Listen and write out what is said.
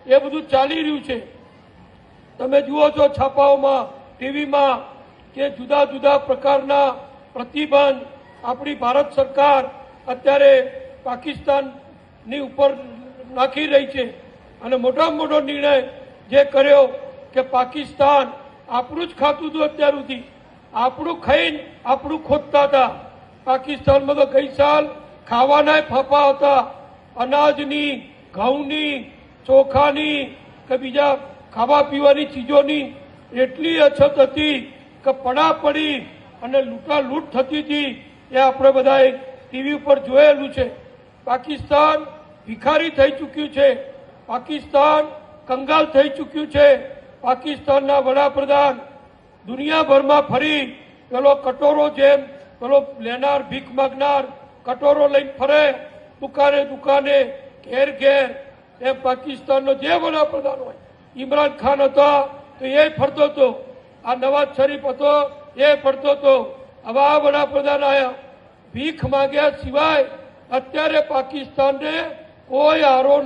એ બધું ચાલી રહ્યું છે। તમે જુઓ છો છાપાઓમાં, ટીવીમાં કે જુદા જુદા પ્રકારના પ્રતિબંધ આપણી ભારત સરકાર અત્યારે પાકિસ્તાનની ઉપર નાખી રહી છે। અને મોટામાં મોટો નિર્ણય જે કર્યો કે પાકિસ્તાન આપણું જ ખાતું હતું, અત્યાર સુધી આપણું ખાઈને આપણું ખોદતા હતા। પાકિસ્તાનમાં તો ગઈ સાલ ખાવાના ફાંફા હતા, અનાજની, ઘઉંની, ચોખાની કે બીજા ખાવા પીવાની ચીજોની એટલી અછત હતી કે પડાપડી અને લૂંટાલૂંટ થતી હતી। એ આપણે બધાએ ટીવી ઉપર જોયેલું છે। પાકિસ્તાન ભિખારી થઈ ચૂક્યું છે, પાકિસ્તાન કંગાલ થઈ ચૂક્યું છે। પાકિસ્તાનના વડાપ્રધાન દુનિયાભરમાં ફરી પેલો કટોરો જેમ પેલો લેનાર ભીખ માગનાર કટોરો લઈને ફરે, દુકાને દુકાને, ઘેર ઘેર। એમ પાકિસ્તાનનો જે વડાપ્રધાન હોય, ઇમરાન ખાન હતા તો એ ફરતો હતો, આ નવાઝ શરીફ હતો એ ફરતો હતો। હવે આ વડાપ્રધાન આવ્યા, ભીખ માગ્યા સિવાય અત્યારે પાકિસ્તાનને કોઈ આરો